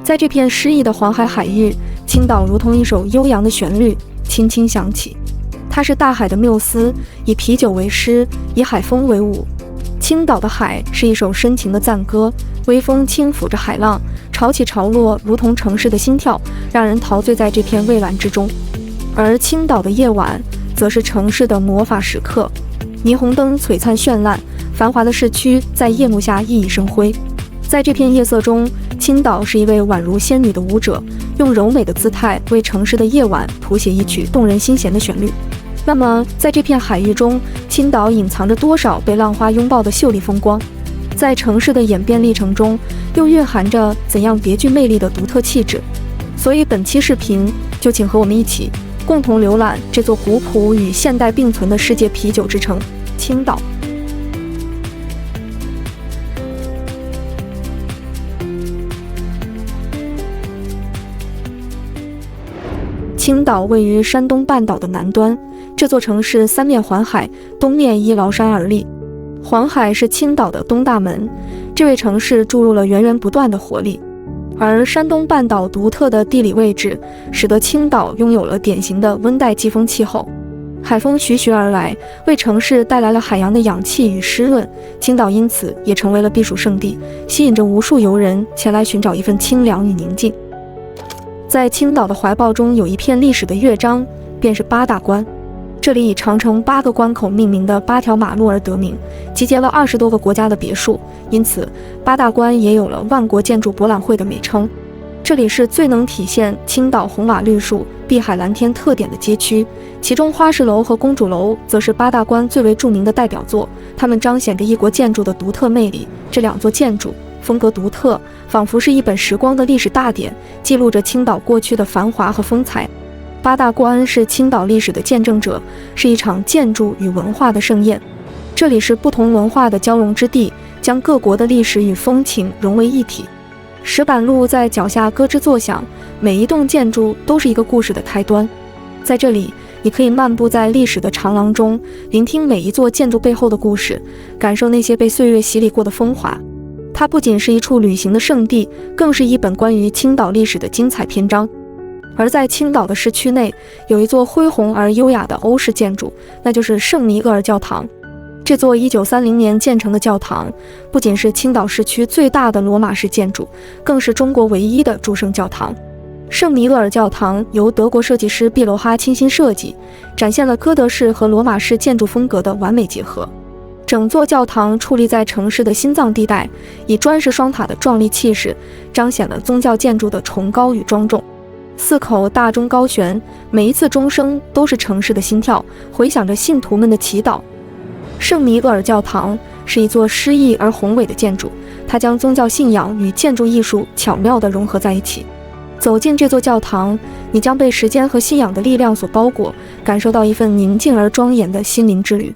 在这片诗意的黄海海域，青岛如同一首悠扬的旋律，轻轻响起。它是大海的缪斯，以啤酒为诗，以海风为舞。青岛的海是一首深情的赞歌，微风轻抚着海浪，潮起潮落，如同城市的心跳，让人陶醉在这片蔚蓝之中。而青岛的夜晚，则是城市的魔法时刻，霓虹灯璀璨绚烂，繁华的市区在夜幕下熠熠生辉。在这片夜色中，青岛是一位宛如仙女的舞者，用柔美的姿态为城市的夜晚谱写一曲动人心弦的旋律。那么，在这片海域中，青岛隐藏着多少被浪花拥抱的秀丽风光？在城市的演变历程中，又蕴含着怎样别具魅力的独特气质？所以本期视频就请和我们一起共同浏览这座古朴与现代并存的世界啤酒之城——青岛。青岛位于山东半岛的南端，这座城市三面环海，东面依崂山而立。环海是青岛的东大门，这为城市注入了源源不断的活力。而山东半岛独特的地理位置，使得青岛拥有了典型的温带季风气候。海风徐徐而来，为城市带来了海洋的氧气与湿润，青岛因此也成为了避暑胜地，吸引着无数游人前来寻找一份清凉与宁静。在青岛的怀抱中有一片历史的乐章，便是八大关。这里以长城8个关口命名的8条马路而得名，集结了20多个国家的别墅，因此八大关也有了万国建筑博览会的美称。这里是最能体现青岛红瓦绿树、碧海蓝天特点的街区，其中花市楼和公主楼则是八大关最为著名的代表作，它们彰显着异国建筑的独特魅力。这两座建筑风格独特，仿佛是一本时光的历史大典，记录着青岛过去的繁华和风采。八大关是青岛历史的见证者，是一场建筑与文化的盛宴。这里是不同文化的交融之地，将各国的历史与风情融为一体。石板路在脚下咯吱作响，每一栋建筑都是一个故事的开端。在这里，你可以漫步在历史的长廊中，聆听每一座建筑背后的故事，感受那些被岁月洗礼过的风华。它不仅是一处旅行的胜地，更是一本关于青岛历史的精彩篇章。而在青岛的市区内，有一座恢宏而优雅的欧式建筑，那就是圣弥厄尔教堂。这座1930年建成的教堂，不仅是青岛市区最大的罗马式建筑，更是中国唯一的诸圣教堂。圣弥厄尔教堂由德国设计师毕罗哈倾心设计，展现了哥德式和罗马式建筑风格的完美结合。整座教堂矗立在城市的心脏地带，以砖石双塔的壮丽气势，彰显了宗教建筑的崇高与庄重。4口大钟高悬，每一次钟声都是城市的心跳，回响着信徒们的祈祷。圣弥厄尔教堂是一座诗意而宏伟的建筑，它将宗教信仰与建筑艺术巧妙地融合在一起。走进这座教堂，你将被时间和信仰的力量所包裹，感受到一份宁静而庄严的心灵之旅。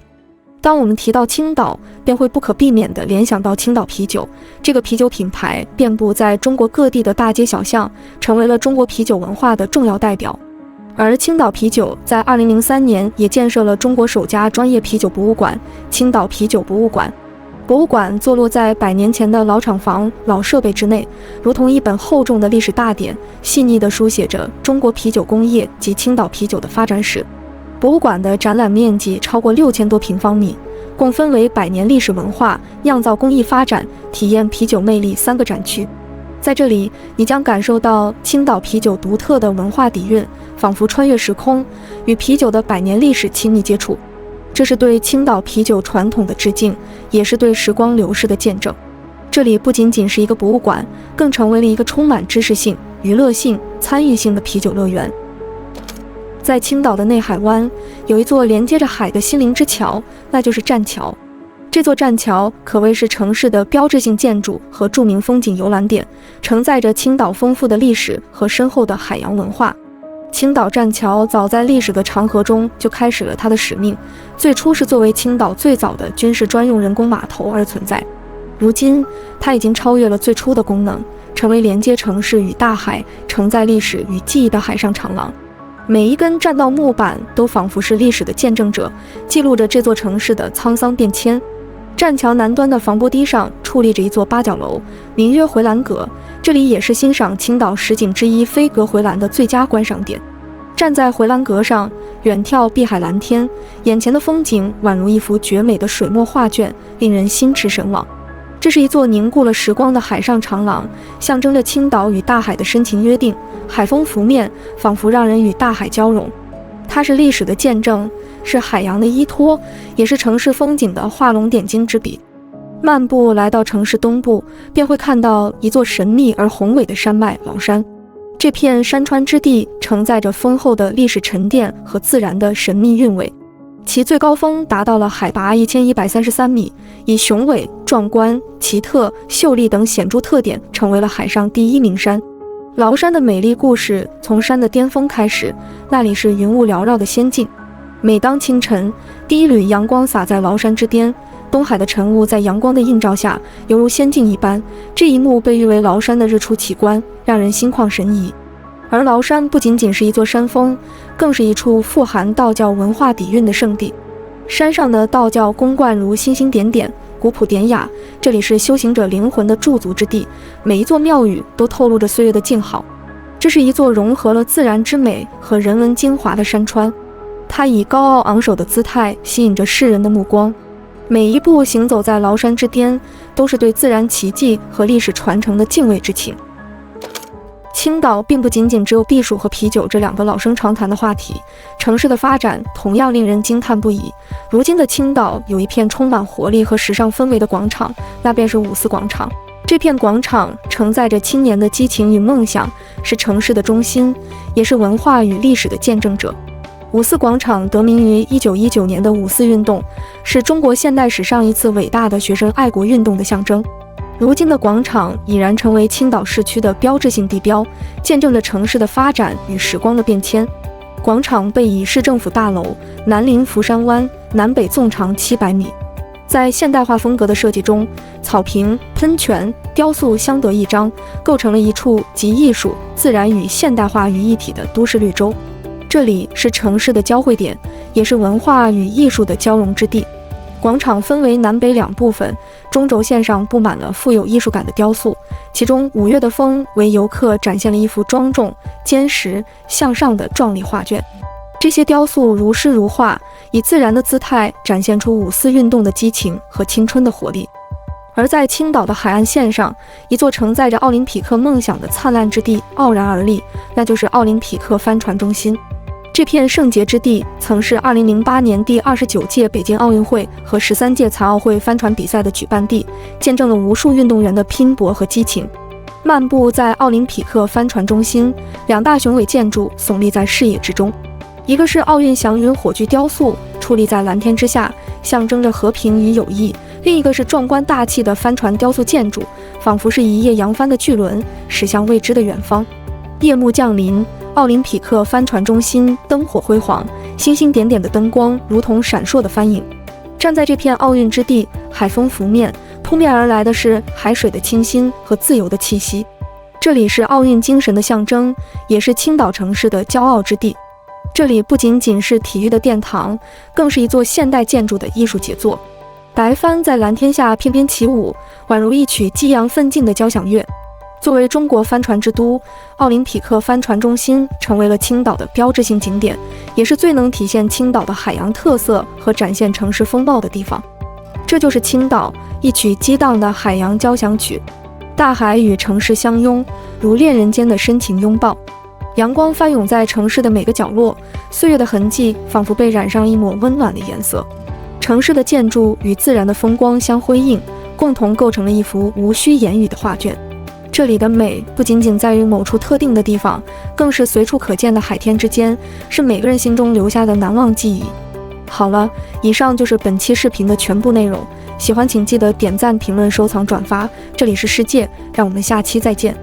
当我们提到青岛，便会不可避免地联想到青岛啤酒。这个啤酒品牌遍布在中国各地的大街小巷，成为了中国啤酒文化的重要代表。而青岛啤酒在2003年也建设了中国首家专业啤酒博物馆——青岛啤酒博物馆。博物馆坐落在100年前的老厂房、老设备之内，如同一本厚重的历史大典，细腻地书写着中国啤酒工业及青岛啤酒的发展史。博物馆的展览面积超过6000多平方米，共分为100年历史文化、酿造工艺发展、体验啤酒魅力3个展区。在这里，你将感受到青岛啤酒独特的文化底蕴，仿佛穿越时空，与啤酒的100年历史亲密接触。这是对青岛啤酒传统的致敬，也是对时光流逝的见证。这里不仅仅是一个博物馆，更成为了一个充满知识性、娱乐性、参与性的啤酒乐园。在青岛的内海湾，有一座连接着海的心灵之桥，那就是栈桥。这座栈桥可谓是城市的标志性建筑和著名风景游览点，承载着青岛丰富的历史和深厚的海洋文化。青岛栈桥早在历史的长河中就开始了它的使命，最初是作为青岛最早的军事专用人工码头而存在。如今，它已经超越了最初的功能，成为连接城市与大海、承载历史与记忆的海上长廊。每一根栈道木板都仿佛是历史的见证者，记录着这座城市的沧桑变迁。栈桥南端的防波堤上矗立着一座八角楼，名曰回廊阁，这里也是欣赏青岛十景之一飞阁回廊的最佳观赏点。站在回廊阁上，远眺碧海蓝天，眼前的风景宛如一幅绝美的水墨画卷，令人心驰神往。这是一座凝固了时光的海上长廊，象征着青岛与大海的深情约定。海风拂面，仿佛让人与大海交融。它是历史的见证，是海洋的依托，也是城市风景的画龙点睛之笔。漫步来到城市东部，便会看到一座神秘而宏伟的山脉崂山。这片山川之地承载着丰厚的历史沉淀和自然的神秘韵味，其最高峰达到了海拔1133米，以雄伟、壮观、奇特、秀丽等显著特点，成为了海上第一名山。崂山的美丽故事从山的巅峰开始，那里是云雾缭绕的仙境。每当清晨，第一缕阳光洒在崂山之巅，东海的晨雾在阳光的映照下，犹如仙境一般。这一幕被誉为崂山的日出奇观，让人心旷神怡。而崂山不仅仅是一座山峰，更是一处富含道教文化底蕴的圣地。山上的道教宫观如星星点点，古朴典雅，这里是修行者灵魂的驻足之地，每一座庙宇都透露着岁月的静好。这是一座融合了自然之美和人文精华的山川，它以高傲昂首的姿态吸引着世人的目光。每一步行走在崂山之巅，都是对自然奇迹和历史传承的敬畏之情。青岛并不仅仅只有避暑和啤酒这两个老生常谈的话题，城市的发展同样令人惊叹不已。如今的青岛有一片充满活力和时尚氛围的广场，那便是五四广场。这片广场承载着青年的激情与梦想，是城市的中心，也是文化与历史的见证者。五四广场得名于1919年的五四运动，是中国现代史上一次伟大的学生爱国运动的象征。如今的广场已然成为青岛市区的标志性地标，见证着城市的发展与时光的变迁。广场背以市政府大楼，南临福山湾，南北纵长700米。在现代化风格的设计中，草坪、喷泉、雕塑相得益彰，构成了一处集艺术、自然与现代化于一体的都市绿洲。这里是城市的交汇点，也是文化与艺术的交融之地。广场分为南北两部分，中轴线上布满了富有艺术感的雕塑，其中五月的风为游客展现了一幅庄重、坚实、向上的壮丽画卷。这些雕塑如诗如画，以自然的姿态展现出五四运动的激情和青春的活力。而在青岛的海岸线上，一座承载着奥林匹克梦想的灿烂之地傲然而立，那就是奥林匹克帆船中心。这片圣洁之地曾是2008年第29届北京奥运会和13届残奥会帆船比赛的举办地，见证了无数运动员的拼搏和激情。漫步在奥林匹克帆船中心，两大雄伟建筑耸立在视野之中，一个是奥运祥云火炬雕塑，矗立在蓝天之下，象征着和平与友谊；另一个是壮观大气的帆船雕塑建筑，仿佛是一叶扬帆的巨轮，驶向未知的远方。夜幕降临，奥林匹克帆船中心灯火辉煌，星星点点的灯光如同闪烁的帆影。站在这片奥运之地，海风拂面，扑面而来的是海水的清新和自由的气息。这里是奥运精神的象征，也是青岛城市的骄傲之地。这里不仅仅是体育的殿堂，更是一座现代建筑的艺术杰作。白帆在蓝天下翩翩起舞，宛如一曲激扬奋进的交响乐。作为中国帆船之都，奥林匹克帆船中心成为了青岛的标志性景点，也是最能体现青岛的海洋特色和展现城市风貌的地方。这就是青岛，一曲激荡的海洋交响曲。大海与城市相拥，如恋人间的深情拥抱。阳光翻涌在城市的每个角落，岁月的痕迹仿佛被染上一抹温暖的颜色。城市的建筑与自然的风光相辉映，共同构成了一幅无需言语的画卷。这里的美不仅仅在于某处特定的地方，更是随处可见的海天之间，是每个人心中留下的难忘记忆。好了，以上就是本期视频的全部内容，喜欢请记得点赞、评论、收藏、转发。这里是世界，让我们下期再见。